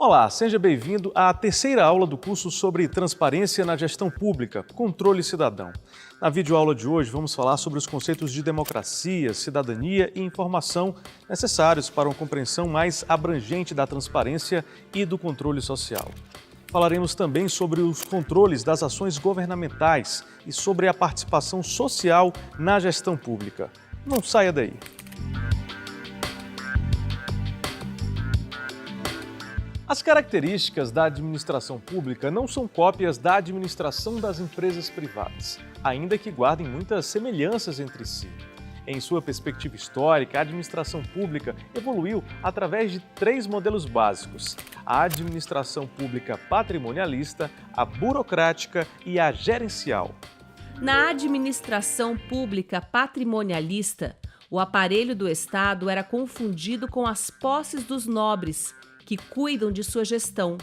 Olá, seja bem-vindo à terceira aula do curso sobre transparência na gestão pública, controle cidadão. Na videoaula de hoje vamos falar sobre os conceitos de democracia, cidadania e informação necessários para uma compreensão mais abrangente da transparência e do controle social. Falaremos também sobre os controles das ações governamentais e sobre a participação social na gestão pública. Não saia daí! As características da administração pública não são cópias da administração das empresas privadas, ainda que guardem muitas semelhanças entre si. Em sua perspectiva histórica, a administração pública evoluiu através de três modelos básicos: a administração pública patrimonialista, a burocrática e a gerencial. Na administração pública patrimonialista, o aparelho do Estado era confundido com as posses dos nobres, que cuidam de sua gestão.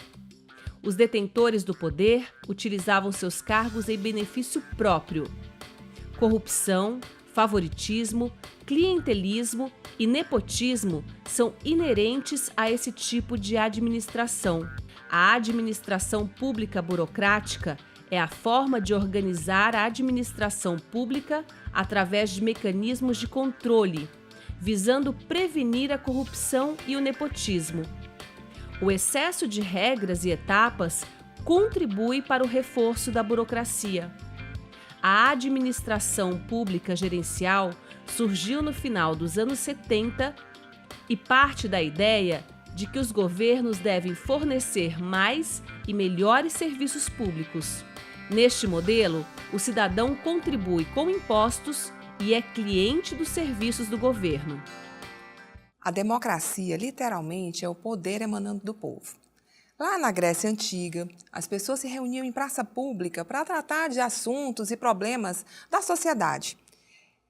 Os detentores do poder utilizavam seus cargos em benefício próprio. Corrupção, favoritismo, clientelismo e nepotismo são inerentes a esse tipo de administração. A administração pública burocrática é a forma de organizar a administração pública através de mecanismos de controle, visando prevenir a corrupção e o nepotismo. O excesso de regras e etapas contribui para o reforço da burocracia. A administração pública gerencial surgiu no final dos anos 70 e parte da ideia de que os governos devem fornecer mais e melhores serviços públicos. Neste modelo, o cidadão contribui com impostos e é cliente dos serviços do governo. A democracia, literalmente, é o poder emanando do povo. Lá na Grécia Antiga, as pessoas se reuniam em praça pública para tratar de assuntos e problemas da sociedade.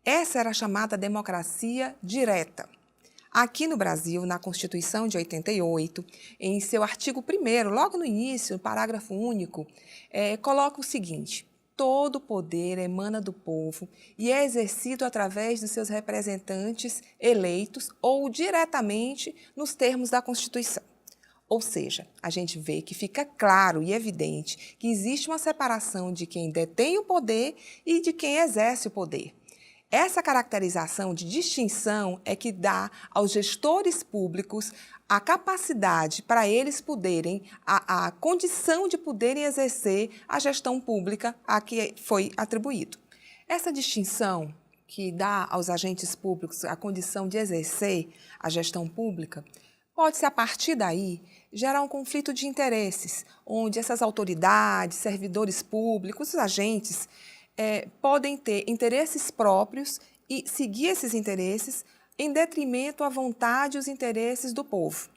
Essa era a chamada democracia direta. Aqui no Brasil, na Constituição de 88, em seu artigo 1º, logo no início, parágrafo único, coloca o seguinte: todo poder emana do povo e é exercido através dos seus representantes eleitos ou diretamente nos termos da Constituição. Ou seja, a gente vê que fica claro e evidente que existe uma separação de quem detém o poder e de quem exerce o poder. Essa caracterização de distinção é que dá aos gestores públicos a capacidade para eles poderem, a condição de poderem exercer a gestão pública a que foi atribuído. Essa distinção que dá aos agentes públicos a condição de exercer a gestão pública pode-se, a partir daí, gerar um conflito de interesses, onde essas autoridades, servidores públicos, os agentes, podem ter interesses próprios e seguir esses interesses em detrimento à vontade e os interesses do povo.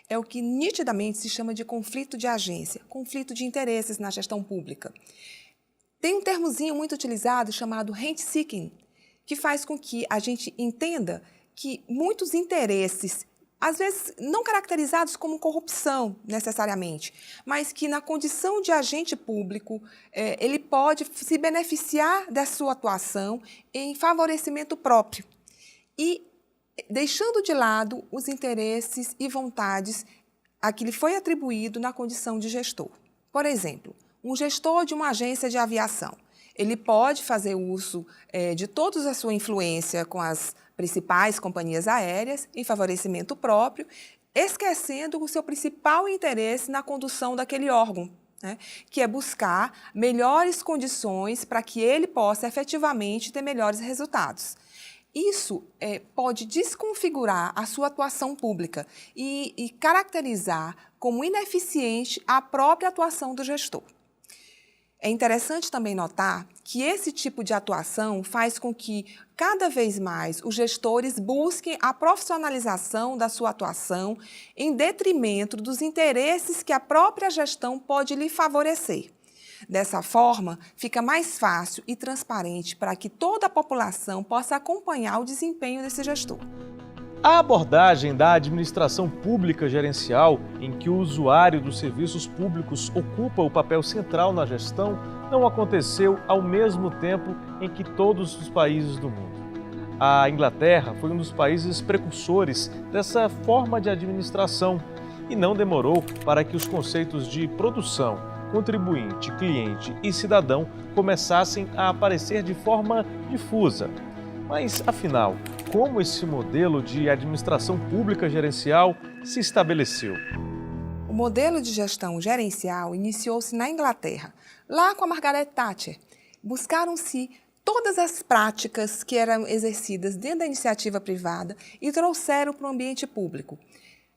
É o que nitidamente se chama de conflito de agência, conflito de interesses na gestão pública. Tem um termozinho muito utilizado chamado rent-seeking, que faz com que a gente entenda que muitos interesses, às vezes não caracterizados como corrupção necessariamente, mas que na condição de agente público, ele pode se beneficiar da sua atuação em favorecimento próprio e deixando de lado os interesses e vontades a que lhe foi atribuído na condição de gestor. Por exemplo, um gestor de uma agência de aviação, ele pode fazer uso de toda a sua influência com as principais companhias aéreas em favorecimento próprio, esquecendo o seu principal interesse na condução daquele órgão, né, que é buscar melhores condições para que ele possa efetivamente ter melhores resultados. Isso pode desconfigurar a sua atuação pública e caracterizar como ineficiente a própria atuação do gestor. É interessante também notar que esse tipo de atuação faz com que, cada vez mais, os gestores busquem a profissionalização da sua atuação em detrimento dos interesses que a própria gestão pode lhe favorecer. Dessa forma, fica mais fácil e transparente para que toda a população possa acompanhar o desempenho desse gestor. A abordagem da administração pública gerencial, em que o usuário dos serviços públicos ocupa o papel central na gestão, não aconteceu ao mesmo tempo em que todos os países do mundo. A Inglaterra foi um dos países precursores dessa forma de administração e não demorou para que os conceitos de produção, contribuinte, cliente e cidadão começassem a aparecer de forma difusa. Mas, afinal, como esse modelo de administração pública gerencial se estabeleceu? O modelo de gestão gerencial iniciou-se na Inglaterra, lá com a Margaret Thatcher. Buscaram-se todas as práticas que eram exercidas dentro da iniciativa privada e trouxeram para o ambiente público.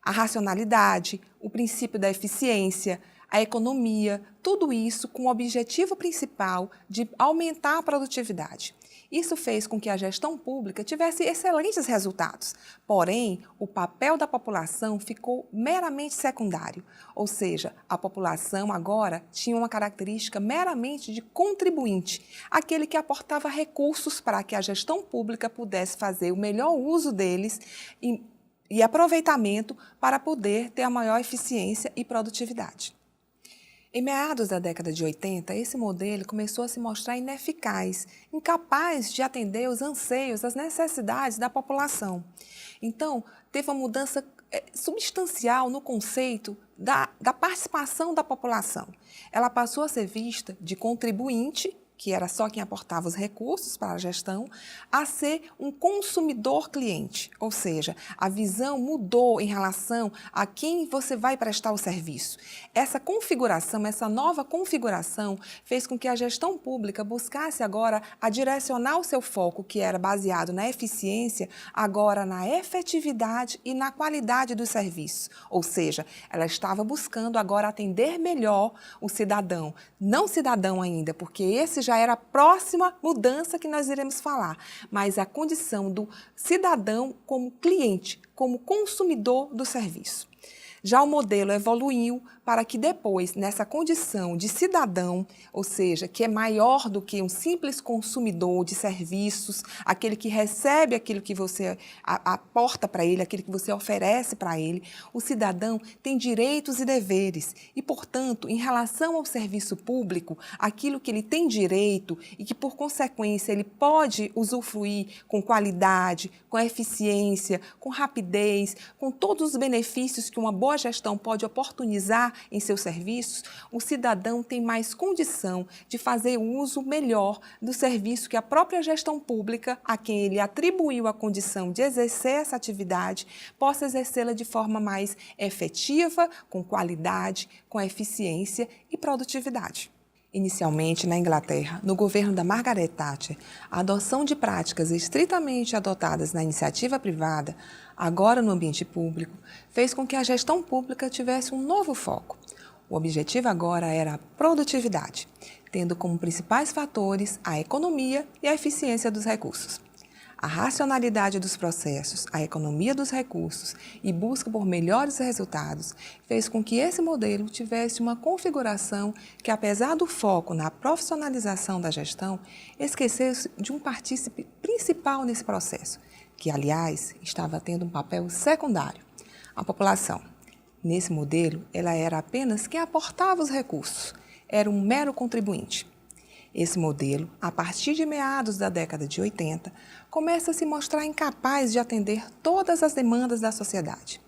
A racionalidade, o princípio da eficiência, a economia, tudo isso com o objetivo principal de aumentar a produtividade. Isso fez com que a gestão pública tivesse excelentes resultados, porém, o papel da população ficou meramente secundário, ou seja, a população agora tinha uma característica meramente de contribuinte, aquele que aportava recursos para que a gestão pública pudesse fazer o melhor uso deles e aproveitamento para poder ter a maior eficiência e produtividade. Em meados da década de 80, esse modelo começou a se mostrar ineficaz, incapaz de atender os anseios, as necessidades da população. Então, teve uma mudança substancial no conceito da participação da população. Ela passou a ser vista de contribuinte, que era só quem aportava os recursos para a gestão, a ser um consumidor cliente, ou seja, a visão mudou em relação a quem você vai prestar o serviço. Essa configuração, essa nova configuração fez com que a gestão pública buscasse agora a direcionar o seu foco, que era baseado na eficiência, agora na efetividade e na qualidade do serviço, ou seja, ela estava buscando agora atender melhor o cidadão, não cidadão ainda, porque esse já era a próxima mudança que nós iremos falar, mas a condição do cidadão como cliente, como consumidor do serviço. Já o modelo evoluiu para que depois, nessa condição de cidadão, ou seja, que é maior do que um simples consumidor de serviços, aquele que recebe aquilo que você aporta para ele, aquilo que você oferece para ele, o cidadão tem direitos e deveres e, portanto, em relação ao serviço público, aquilo que ele tem direito e que, por consequência, ele pode usufruir com qualidade, com eficiência, com rapidez, com todos os benefícios que uma boa gestão pode oportunizar em seus serviços, o cidadão tem mais condição de fazer uso melhor do serviço que a própria gestão pública, a quem ele atribuiu a condição de exercer essa atividade, possa exercê-la de forma mais efetiva, com qualidade, com eficiência e produtividade. Inicialmente, na Inglaterra, no governo da Margaret Thatcher, a adoção de práticas estritamente adotadas na iniciativa privada, agora no ambiente público, fez com que a gestão pública tivesse um novo foco. O objetivo agora era a produtividade, tendo como principais fatores a economia e a eficiência dos recursos. A racionalidade dos processos, a economia dos recursos e busca por melhores resultados fez com que esse modelo tivesse uma configuração que, apesar do foco na profissionalização da gestão, esquecesse de um partícipe principal nesse processo, que, aliás, estava tendo um papel secundário, a população. Nesse modelo, ela era apenas quem aportava os recursos, era um mero contribuinte. Esse modelo, a partir de meados da década de 80, começa a se mostrar incapaz de atender todas as demandas da sociedade.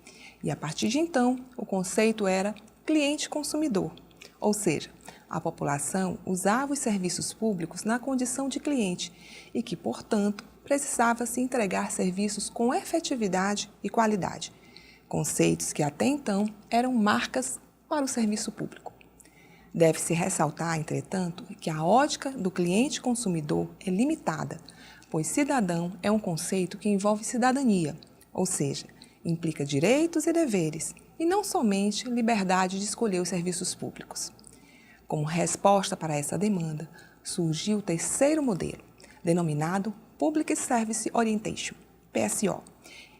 E a partir de então, o conceito era cliente-consumidor, ou seja, a população usava os serviços públicos na condição de cliente e que, portanto, precisava se entregar serviços com efetividade e qualidade, conceitos que até então eram marcas para o serviço público. Deve-se ressaltar, entretanto, que a ótica do cliente-consumidor é limitada, pois cidadão é um conceito que envolve cidadania, ou seja, implica direitos e deveres, e não somente liberdade de escolher os serviços públicos. Como resposta para essa demanda, surgiu o terceiro modelo, denominado Public Service Orientation, PSO.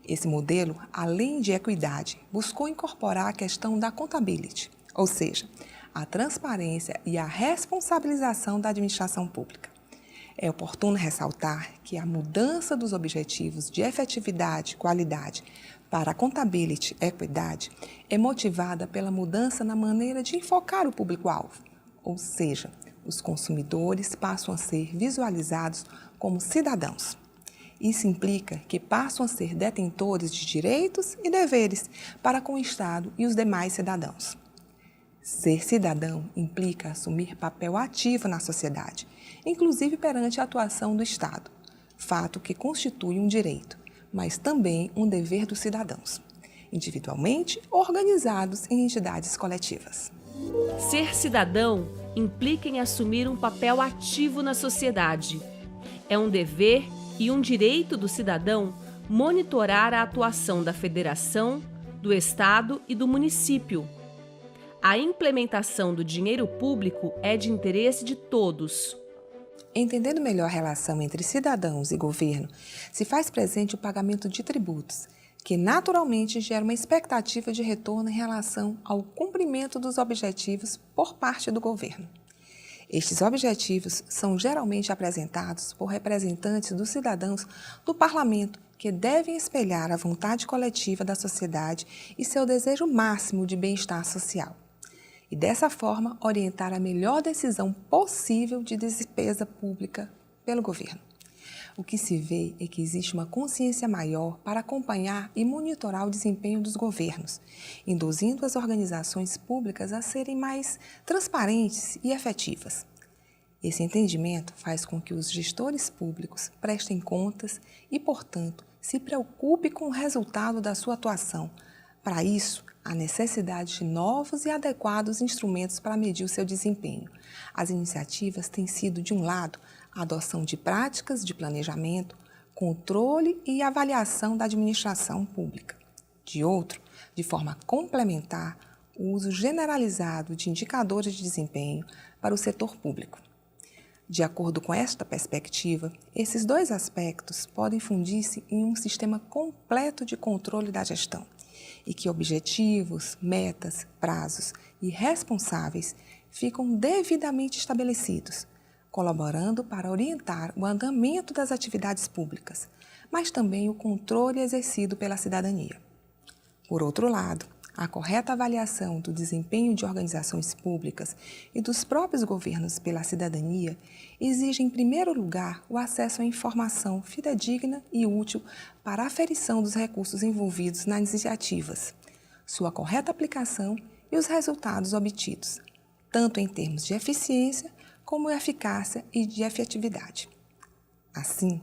Esse modelo, além de equidade, buscou incorporar a questão da accountability, ou seja, a transparência e a responsabilização da administração pública. É oportuno ressaltar que a mudança dos objetivos de efetividade e qualidade para accountability e equidade é motivada pela mudança na maneira de enfocar o público-alvo, ou seja, os consumidores passam a ser visualizados como cidadãos. Isso implica que passam a ser detentores de direitos e deveres para com o Estado e os demais cidadãos. Ser cidadão implica assumir papel ativo na sociedade, inclusive perante a atuação do Estado, fato que constitui um direito, mas também um dever dos cidadãos, individualmente organizados em entidades coletivas. Ser cidadão implica em assumir um papel ativo na sociedade. É um dever e um direito do cidadão monitorar a atuação da federação, do Estado e do município. A implementação do dinheiro público é de interesse de todos. Entendendo melhor a relação entre cidadãos e governo, se faz presente o pagamento de tributos, que naturalmente gera uma expectativa de retorno em relação ao cumprimento dos objetivos por parte do governo. Estes objetivos são geralmente apresentados por representantes dos cidadãos do parlamento, que devem espelhar a vontade coletiva da sociedade e seu desejo máximo de bem-estar social. E dessa forma orientar a melhor decisão possível de despesa pública pelo governo. O que se vê é que existe uma consciência maior para acompanhar e monitorar o desempenho dos governos, induzindo as organizações públicas a serem mais transparentes e efetivas. Esse entendimento faz com que os gestores públicos prestem contas e, portanto, se preocupem com o resultado da sua atuação. Para isso, há necessidade de novos e adequados instrumentos para medir o seu desempenho. As iniciativas têm sido, de um lado, a adoção de práticas de planejamento, controle e avaliação da administração pública. De outro, de forma complementar, o uso generalizado de indicadores de desempenho para o setor público. De acordo com esta perspectiva, esses dois aspectos podem fundir-se em um sistema completo de controle da gestão, e que objetivos, metas, prazos e responsáveis ficam devidamente estabelecidos, colaborando para orientar o andamento das atividades públicas, mas também o controle exercido pela cidadania. Por outro lado, a correta avaliação do desempenho de organizações públicas e dos próprios governos pela cidadania exige, em primeiro lugar, o acesso à informação fidedigna e útil para a aferição dos recursos envolvidos nas iniciativas, sua correta aplicação e os resultados obtidos, tanto em termos de eficiência como eficácia e de efetividade. Assim,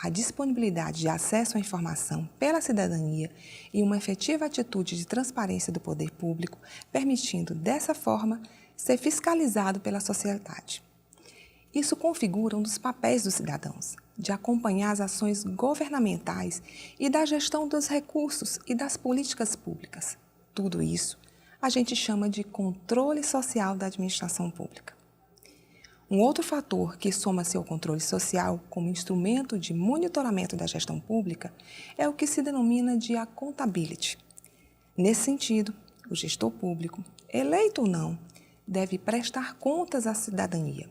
a disponibilidade de acesso à informação pela cidadania e uma efetiva atitude de transparência do poder público, permitindo, dessa forma, ser fiscalizado pela sociedade. Isso configura um dos papéis dos cidadãos, de acompanhar as ações governamentais e da gestão dos recursos e das políticas públicas. Tudo isso a gente chama de controle social da administração pública. Um outro fator que soma-se ao controle social como instrumento de monitoramento da gestão pública é o que se denomina de accountability. Nesse sentido, o gestor público, eleito ou não, deve prestar contas à cidadania.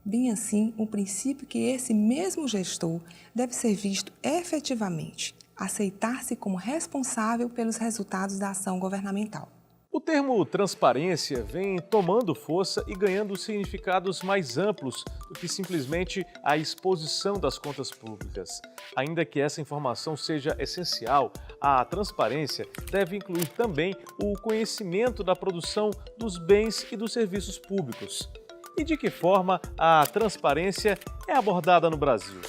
Bem assim, o princípio que esse mesmo gestor deve ser visto efetivamente, aceitar-se como responsável pelos resultados da ação governamental. O termo transparência vem tomando força e ganhando significados mais amplos do que simplesmente a exposição das contas públicas. Ainda que essa informação seja essencial, a transparência deve incluir também o conhecimento da produção dos bens e dos serviços públicos. E de que forma a transparência é abordada no Brasil?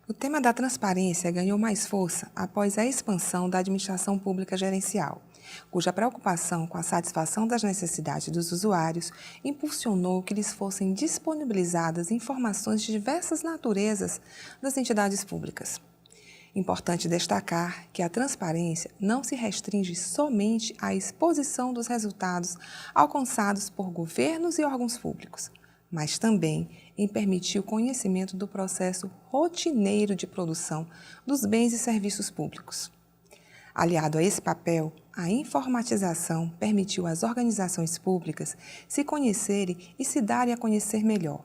O tema da transparência ganhou mais força após a expansão da administração pública gerencial, cuja preocupação com a satisfação das necessidades dos usuários impulsionou que lhes fossem disponibilizadas informações de diversas naturezas das entidades públicas. Importante destacar que a transparência não se restringe somente à exposição dos resultados alcançados por governos e órgãos públicos, mas também em permitir o conhecimento do processo rotineiro de produção dos bens e serviços públicos. Aliado a esse papel, a informatização permitiu às organizações públicas se conhecerem e se darem a conhecer melhor.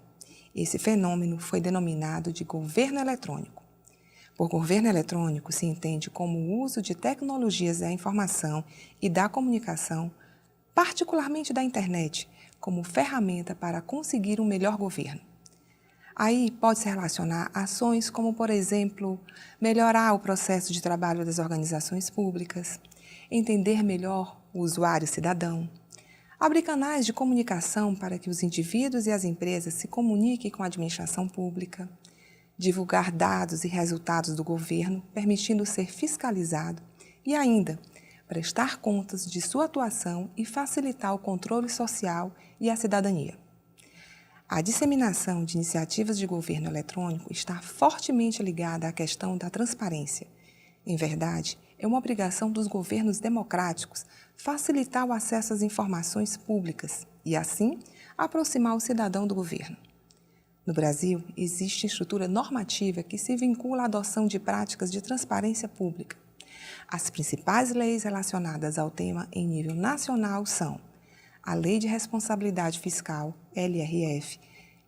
Esse fenômeno foi denominado de governo eletrônico. Por governo eletrônico se entende como o uso de tecnologias da informação e da comunicação, particularmente da internet, como ferramenta para conseguir um melhor governo. Aí pode-se relacionar ações como, por exemplo, melhorar o processo de trabalho das organizações públicas, entender melhor o usuário cidadão, abrir canais de comunicação para que os indivíduos e as empresas se comuniquem com a administração pública, divulgar dados e resultados do governo, permitindo ser fiscalizado e ainda prestar contas de sua atuação e facilitar o controle social e a cidadania. A disseminação de iniciativas de governo eletrônico está fortemente ligada à questão da transparência. Em verdade, é uma obrigação dos governos democráticos facilitar o acesso às informações públicas e, assim, aproximar o cidadão do governo. No Brasil, existe estrutura normativa que se vincula à adoção de práticas de transparência pública. As principais leis relacionadas ao tema em nível nacional são a Lei de Responsabilidade Fiscal, LRF,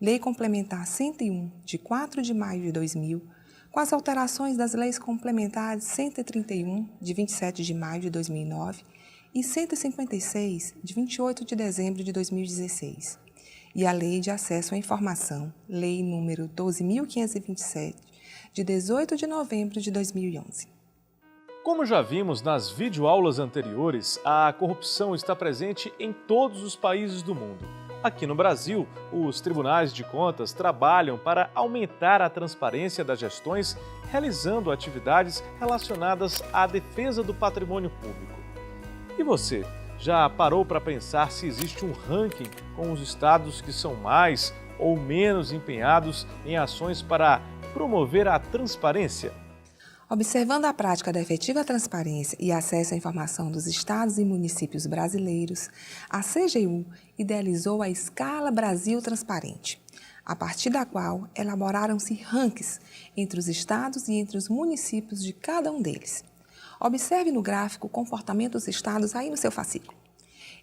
Lei Complementar 101, de 4 de maio de 2000, com as alterações das Leis Complementares 131, de 27 de maio de 2009, e 156, de 28 de dezembro de 2016, e a Lei de Acesso à Informação, Lei número 12.527, de 18 de novembro de 2011. Como já vimos nas videoaulas anteriores, a corrupção está presente em todos os países do mundo. Aqui no Brasil, os tribunais de contas trabalham para aumentar a transparência das gestões, realizando atividades relacionadas à defesa do patrimônio público. E você, já parou para pensar se existe um ranking com os estados que são mais ou menos empenhados em ações para promover a transparência? Observando a prática da efetiva transparência e acesso à informação dos estados e municípios brasileiros, a CGU idealizou a Escala Brasil Transparente, a partir da qual elaboraram-se rankings entre os estados e entre os municípios de cada um deles. Observe no gráfico o comportamento dos estados aí no seu fascículo.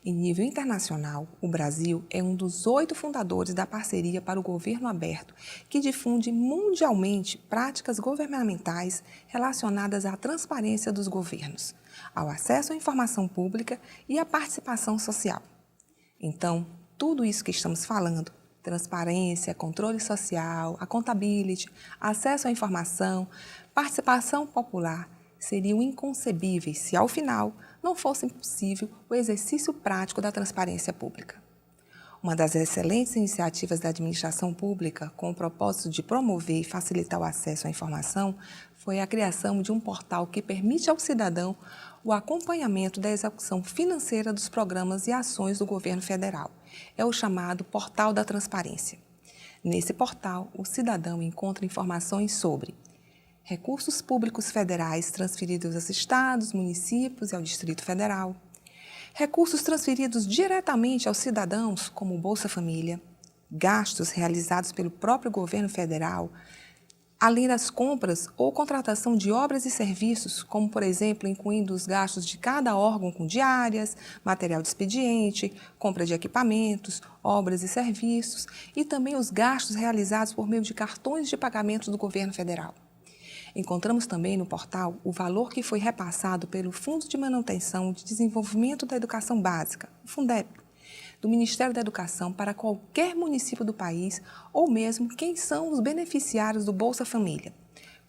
Em nível internacional, o Brasil é um dos 8 fundadores da Parceria para o Governo Aberto, que difunde mundialmente práticas governamentais relacionadas à transparência dos governos, ao acesso à informação pública e à participação social. Então, tudo isso que estamos falando, transparência, controle social, accountability, acesso à informação, participação popular, seriam inconcebíveis se, ao final, não fosse possível o exercício prático da transparência pública. Uma das excelentes iniciativas da administração pública com o propósito de promover e facilitar o acesso à informação foi a criação de um portal que permite ao cidadão o acompanhamento da execução financeira dos programas e ações do governo federal. É o chamado Portal da Transparência. Nesse portal, o cidadão encontra informações sobre recursos públicos federais transferidos aos estados, municípios e ao Distrito Federal, recursos transferidos diretamente aos cidadãos, como o Bolsa Família, gastos realizados pelo próprio governo federal, além das compras ou contratação de obras e serviços, como, por exemplo, incluindo os gastos de cada órgão com diárias, material de expediente, compra de equipamentos, obras e serviços, e também os gastos realizados por meio de cartões de pagamento do governo federal. Encontramos também no portal o valor que foi repassado pelo Fundo de Manutenção de Desenvolvimento da Educação Básica, o Fundeb, do Ministério da Educação para qualquer município do país ou mesmo quem são os beneficiários do Bolsa Família,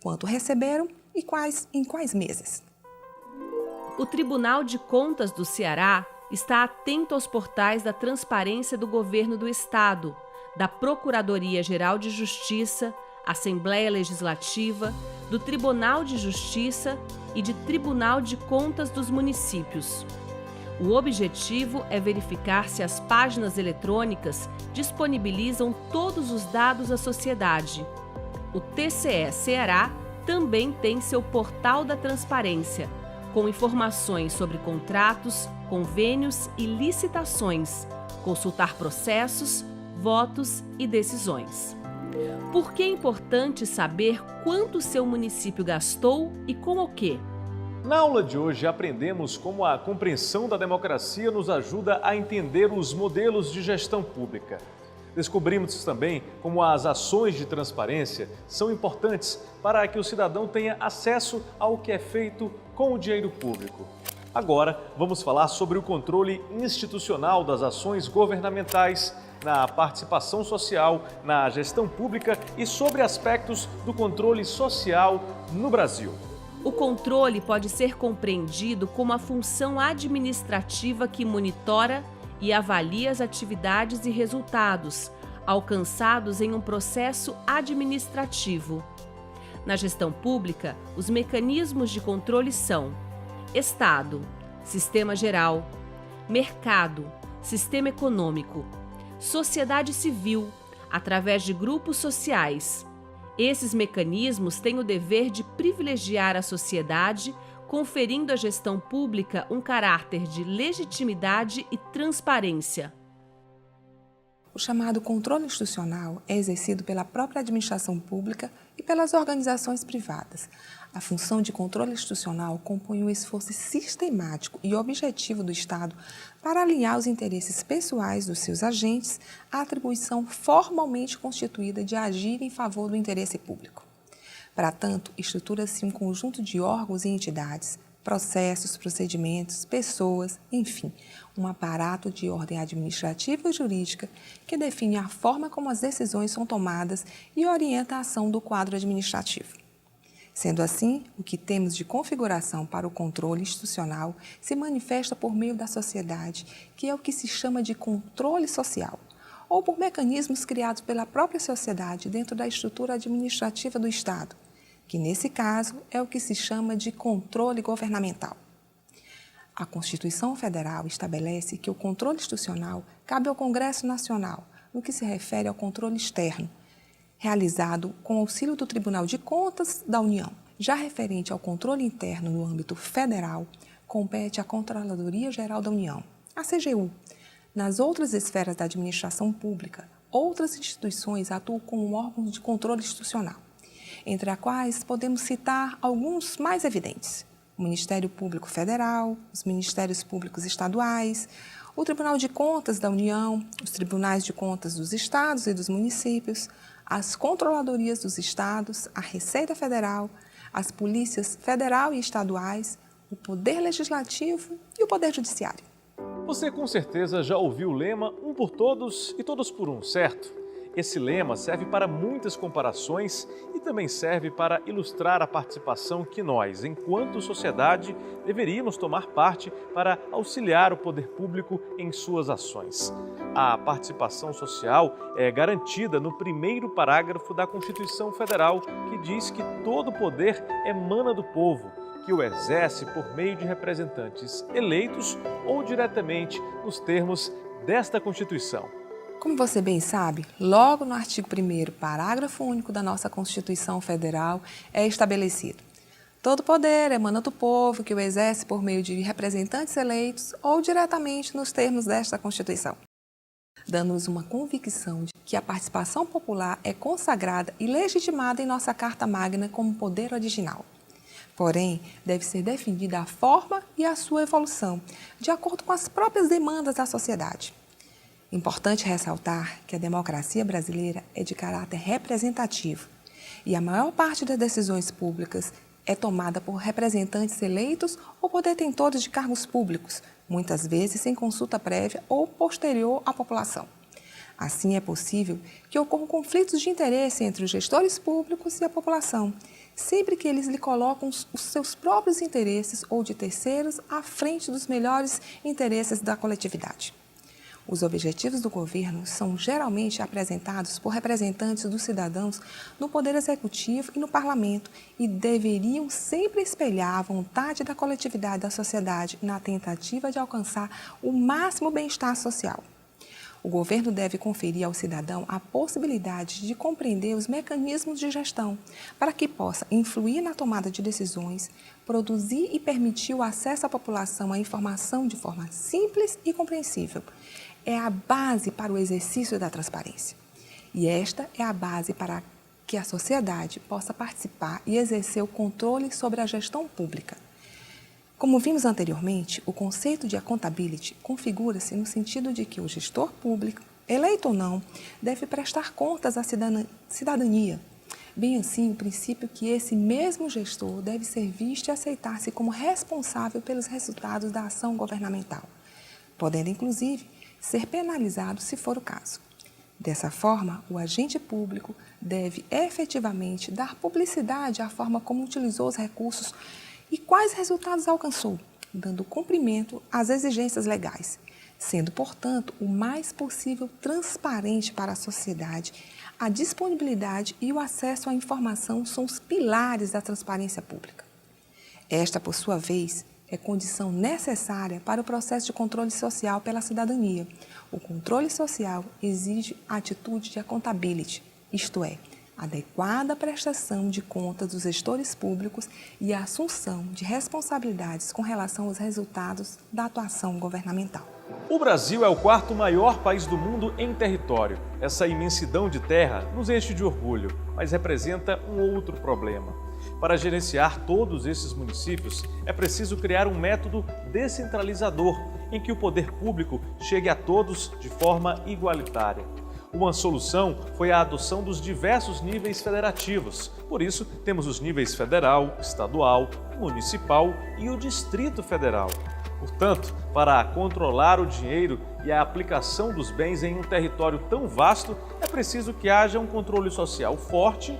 quanto receberam e em quais meses. O Tribunal de Contas do Ceará está atento aos portais da transparência do governo do Estado, da Procuradoria-Geral de Justiça, Assembleia Legislativa, do Tribunal de Justiça e de Tribunal de Contas dos municípios. O objetivo é verificar se as páginas eletrônicas disponibilizam todos os dados à sociedade. O TCE Ceará também tem seu Portal da Transparência, com informações sobre contratos, convênios e licitações, consultar processos, votos e decisões. Por que é importante saber quanto seu município gastou e com o quê? Na aula de hoje aprendemos como a compreensão da democracia nos ajuda a entender os modelos de gestão pública. Descobrimos também como as ações de transparência são importantes para que o cidadão tenha acesso ao que é feito com o dinheiro público. Agora, vamos falar sobre o controle institucional das ações governamentais, na participação social, na gestão pública e sobre aspectos do controle social no Brasil. O controle pode ser compreendido como a função administrativa que monitora e avalia as atividades e resultados alcançados em um processo administrativo. Na gestão pública, os mecanismos de controle são Estado, Sistema Geral, Mercado, Sistema Econômico, Sociedade Civil, através de grupos sociais. Esses mecanismos têm o dever de privilegiar a sociedade, conferindo à gestão pública um caráter de legitimidade e transparência. O chamado controle institucional é exercido pela própria administração pública e pelas organizações privadas. A função de controle institucional compõe um esforço sistemático e objetivo do Estado para alinhar os interesses pessoais dos seus agentes à atribuição formalmente constituída de agir em favor do interesse público. Para tanto, estrutura-se um conjunto de órgãos e entidades, processos, procedimentos, pessoas, enfim, um aparato de ordem administrativa e jurídica que define a forma como as decisões são tomadas e orienta a ação do quadro administrativo. Sendo assim, o que temos de configuração para o controle institucional se manifesta por meio da sociedade, que é o que se chama de controle social, ou por mecanismos criados pela própria sociedade dentro da estrutura administrativa do Estado, que nesse caso é o que se chama de controle governamental. A Constituição Federal estabelece que o controle institucional cabe ao Congresso Nacional, no que se refere ao controle externo, realizado com auxílio do Tribunal de Contas da União. Já referente ao controle interno no âmbito federal, compete à Controladoria Geral da União, a CGU. Nas outras esferas da administração pública, outras instituições atuam como órgãos de controle institucional, entre as quais podemos citar alguns mais evidentes: o Ministério Público Federal, os Ministérios Públicos Estaduais, o Tribunal de Contas da União, os Tribunais de Contas dos Estados e dos Municípios, as Controladorias dos Estados, a Receita Federal, as Polícias Federal e Estaduais, o Poder Legislativo e o Poder Judiciário. Você com certeza já ouviu o lema "Um por todos e todos por um", certo? Esse lema serve para muitas comparações e também serve para ilustrar a participação que nós, enquanto sociedade, deveríamos tomar parte para auxiliar o poder público em suas ações. A participação social é garantida no primeiro parágrafo da Constituição Federal, que diz que todo poder emana do povo, que o exerce por meio de representantes eleitos ou diretamente nos termos desta Constituição. Como você bem sabe, logo no artigo 1º, parágrafo único da nossa Constituição Federal, é estabelecido: todo poder emana do povo, que o exerce por meio de representantes eleitos ou diretamente nos termos desta Constituição, dando-nos uma convicção de que a participação popular é consagrada e legitimada em nossa Carta Magna como poder original. Porém, deve ser definida a forma e a sua evolução, de acordo com as próprias demandas da sociedade. Importante ressaltar que a democracia brasileira é de caráter representativo e a maior parte das decisões públicas é tomada por representantes eleitos ou por detentores de cargos públicos, muitas vezes sem consulta prévia ou posterior à população. Assim, é possível que ocorram conflitos de interesse entre os gestores públicos e a população, sempre que eles lhe colocam os seus próprios interesses ou de terceiros à frente dos melhores interesses da coletividade. Os objetivos do governo são geralmente apresentados por representantes dos cidadãos no Poder Executivo e no Parlamento e deveriam sempre espelhar a vontade da coletividade da sociedade na tentativa de alcançar o máximo bem-estar social. O governo deve conferir ao cidadão a possibilidade de compreender os mecanismos de gestão para que possa influir na tomada de decisões, produzir e permitir o acesso à população à informação de forma simples e compreensível. É a base para o exercício da transparência. E esta é a base para que a sociedade possa participar e exercer o controle sobre a gestão pública. Como vimos anteriormente, o conceito de accountability configura-se no sentido de que o gestor público, eleito ou não, deve prestar contas à cidadania, Bem assim, o princípio que esse mesmo gestor deve ser visto e aceitar-se como responsável pelos resultados da ação governamental, podendo, inclusive, ser penalizado se for o caso. Dessa forma, o agente público deve efetivamente dar publicidade à forma como utilizou os recursos e quais resultados alcançou, dando cumprimento às exigências legais, sendo, portanto, o mais possível transparente para a sociedade. A disponibilidade e o acesso à informação são os pilares da transparência pública. Esta, por sua vez, é condição necessária para o processo de controle social pela cidadania. O controle social exige a atitude de accountability, isto é, adequada prestação de contas dos gestores públicos e a assunção de responsabilidades com relação aos resultados da atuação governamental. O Brasil é o quarto maior país do mundo em território. Essa imensidão de terra nos enche de orgulho, mas representa um outro problema. Para gerenciar todos esses municípios, é preciso criar um método descentralizador, em que o poder público chegue a todos de forma igualitária. Uma solução foi a adoção dos diversos níveis federativos. Por isso, temos os níveis federal, estadual, municipal e o Distrito Federal. Portanto, para controlar o dinheiro e a aplicação dos bens em um território tão vasto, é preciso que haja um controle social forte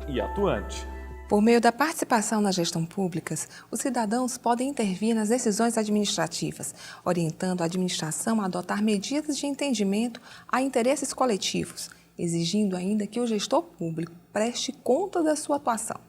e atuante. Por meio da participação nas gestões públicas, os cidadãos podem intervir nas decisões administrativas, orientando a administração a adotar medidas de entendimento a interesses coletivos, exigindo ainda que o gestor público preste conta da sua atuação.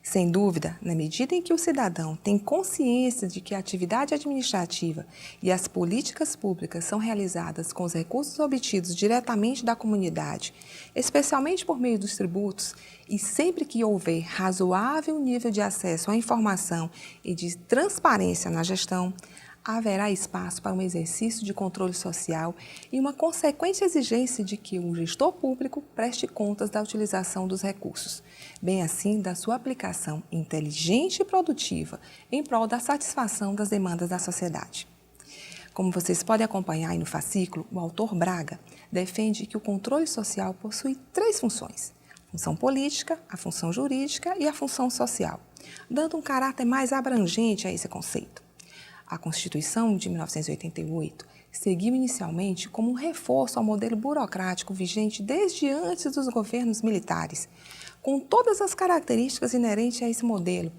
Sem dúvida, na medida em que o cidadão tem consciência de que a atividade administrativa e as políticas públicas são realizadas com os recursos obtidos diretamente da comunidade, especialmente por meio dos tributos, e sempre que houver razoável nível de acesso à informação e de transparência na gestão, haverá espaço para um exercício de controle social e uma consequente exigência de que o gestor público preste contas da utilização dos recursos, bem assim da sua aplicação inteligente e produtiva em prol da satisfação das demandas da sociedade. Como vocês podem acompanhar aí no fascículo, o autor Braga defende que o controle social possui 3 funções: a função política, a função jurídica e a função social, dando um caráter mais abrangente a esse conceito. A Constituição de 1988 seguiu inicialmente como um reforço ao modelo burocrático vigente desde antes dos governos militares, com todas as características inerentes a esse modelo.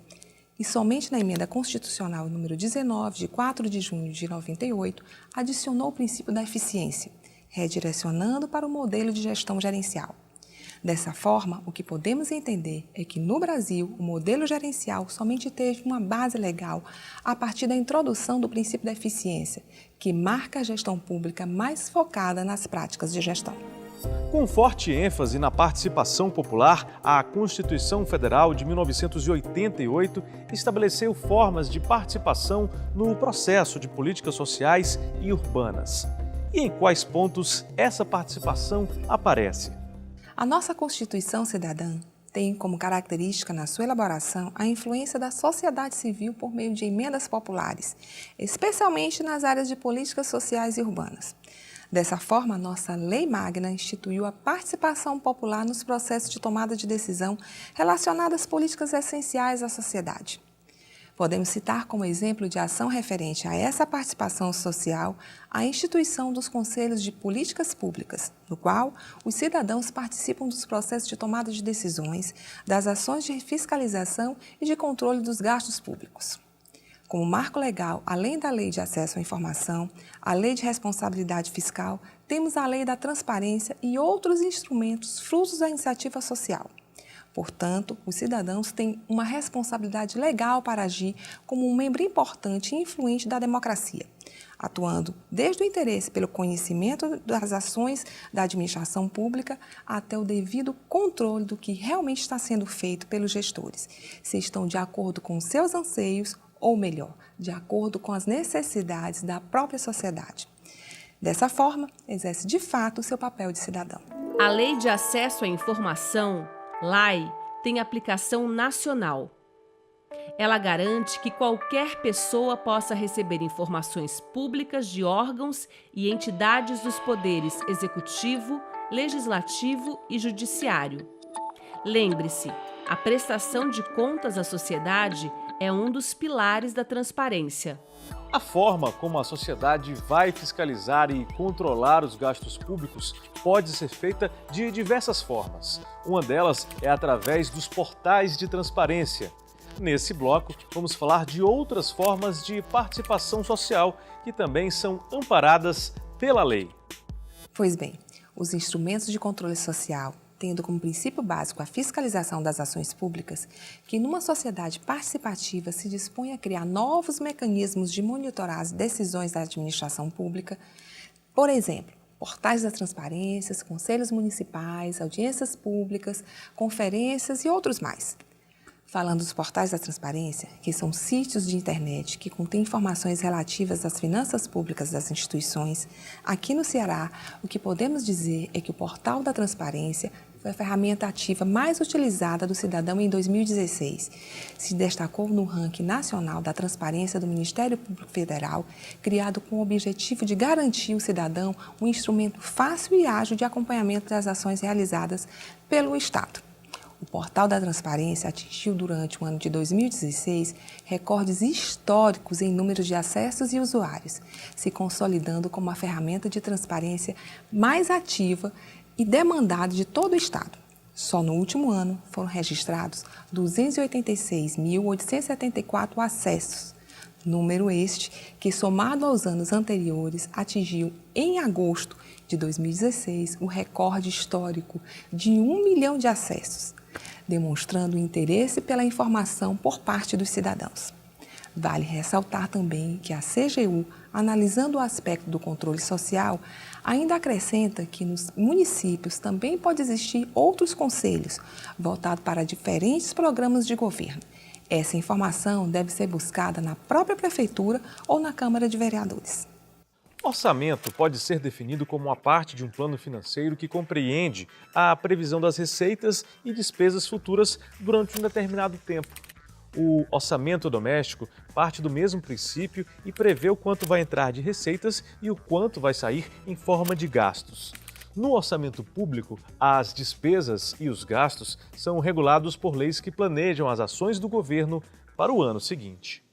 E somente na emenda constitucional número 19, de 4 de junho de 98, adicionou o princípio da eficiência, redirecionando para o modelo de gestão gerencial. Dessa forma, o que podemos entender é que, no Brasil, o modelo gerencial somente teve uma base legal a partir da introdução do princípio da eficiência, que marca a gestão pública mais focada nas práticas de gestão. Com forte ênfase na participação popular, a Constituição Federal de 1988 estabeleceu formas de participação no processo de políticas sociais e urbanas. E em quais pontos essa participação aparece? A nossa Constituição Cidadã tem como característica na sua elaboração a influência da sociedade civil por meio de emendas populares, especialmente nas áreas de políticas sociais e urbanas. Dessa forma, a nossa Lei Magna instituiu a participação popular nos processos de tomada de decisão relacionados às políticas essenciais à sociedade. Podemos citar como exemplo de ação referente a essa participação social a instituição dos Conselhos de Políticas Públicas, no qual os cidadãos participam dos processos de tomada de decisões, das ações de fiscalização e de controle dos gastos públicos. Como marco legal, além da Lei de Acesso à Informação, a Lei de Responsabilidade Fiscal, temos a Lei da Transparência e outros instrumentos frutos da iniciativa social. Portanto, os cidadãos têm uma responsabilidade legal para agir como um membro importante e influente da democracia, atuando desde o interesse pelo conhecimento das ações da administração pública até o devido controle do que realmente está sendo feito pelos gestores, se estão de acordo com seus anseios ou, melhor, de acordo com as necessidades da própria sociedade. Dessa forma, exerce de fato o seu papel de cidadão. A Lei de Acesso à Informação, LAI, tem aplicação nacional. Ela garante que qualquer pessoa possa receber informações públicas de órgãos e entidades dos poderes executivo, legislativo e judiciário. Lembre-se, a prestação de contas à sociedade é um dos pilares da transparência. A forma como a sociedade vai fiscalizar e controlar os gastos públicos pode ser feita de diversas formas. Uma delas é através dos portais de transparência. Nesse bloco, vamos falar de outras formas de participação social que também são amparadas pela lei. Pois bem, os instrumentos de controle social, tendo como princípio básico a fiscalização das ações públicas, que numa sociedade participativa se dispõe a criar novos mecanismos de monitorar as decisões da administração pública, por exemplo, portais da transparência, conselhos municipais, audiências públicas, conferências e outros mais. Falando dos portais da transparência, que são sítios de internet que contêm informações relativas às finanças públicas das instituições, aqui no Ceará, o que podemos dizer é que o portal da transparência foi a ferramenta ativa mais utilizada do cidadão em 2016. Se destacou no ranking nacional da transparência do Ministério Público Federal, criado com o objetivo de garantir ao cidadão um instrumento fácil e ágil de acompanhamento das ações realizadas pelo Estado. O Portal da Transparência atingiu durante o ano de 2016 recordes históricos em números de acessos e usuários, se consolidando como a ferramenta de transparência mais ativa e demandada de todo o Estado. Só no último ano foram registrados 286.874 acessos, número este que, somado aos anos anteriores, atingiu em agosto de 2016 o recorde histórico de 1 milhão de acessos, demonstrando o interesse pela informação por parte dos cidadãos. Vale ressaltar também que a CGU, analisando o aspecto do controle social, ainda acrescenta que nos municípios também pode existir outros conselhos voltados para diferentes programas de governo. Essa informação deve ser buscada na própria prefeitura ou na Câmara de Vereadores. Orçamento pode ser definido como uma parte de um plano financeiro que compreende a previsão das receitas e despesas futuras durante um determinado tempo. O orçamento doméstico parte do mesmo princípio e prevê o quanto vai entrar de receitas e o quanto vai sair em forma de gastos. No orçamento público, as despesas e os gastos são regulados por leis que planejam as ações do governo para o ano seguinte.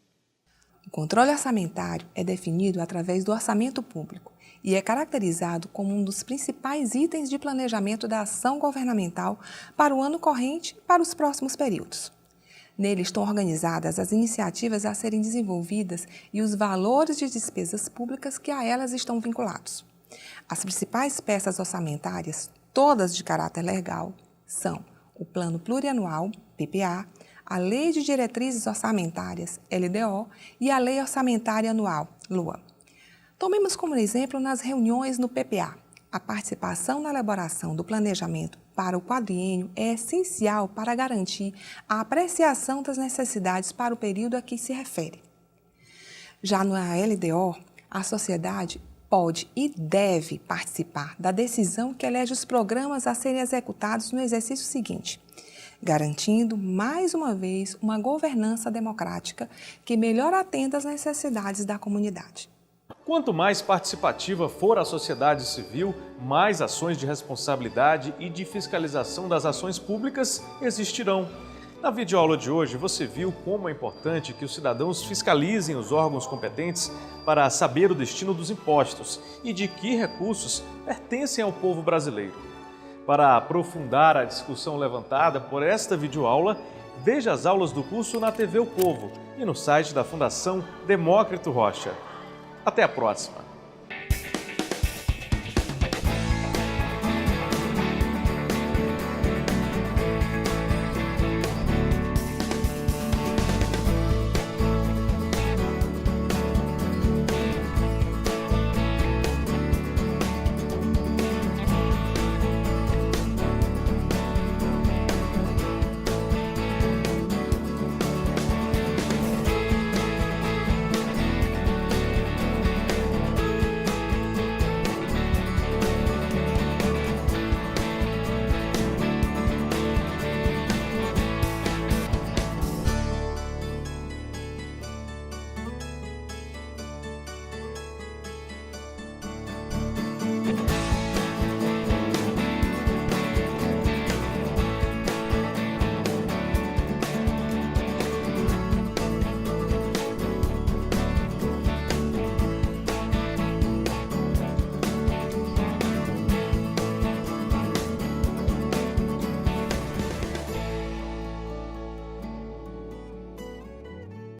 O controle orçamentário é definido através do orçamento público e é caracterizado como um dos principais itens de planejamento da ação governamental para o ano corrente e para os próximos períodos. Nele estão organizadas as iniciativas a serem desenvolvidas e os valores de despesas públicas que a elas estão vinculados. As principais peças orçamentárias, todas de caráter legal, são o Plano Plurianual, PPA, a Lei de Diretrizes Orçamentárias, LDO, e a Lei Orçamentária Anual, LOA. Tomemos como exemplo nas reuniões no PPA. A participação na elaboração do planejamento para o quadriênio é essencial para garantir a apreciação das necessidades para o período a que se refere. Já na LDO, a sociedade pode e deve participar da decisão que elege os programas a serem executados no exercício seguinte, garantindo, mais uma vez, uma governança democrática que melhor atenda às necessidades da comunidade. Quanto mais participativa for a sociedade civil, mais ações de responsabilidade e de fiscalização das ações públicas existirão. Na videoaula de hoje, você viu como é importante que os cidadãos fiscalizem os órgãos competentes para saber o destino dos impostos e de que recursos pertencem ao povo brasileiro. Para aprofundar a discussão levantada por esta videoaula, veja as aulas do curso na TV O Povo e no site da Fundação Demócrito Rocha. Até a próxima!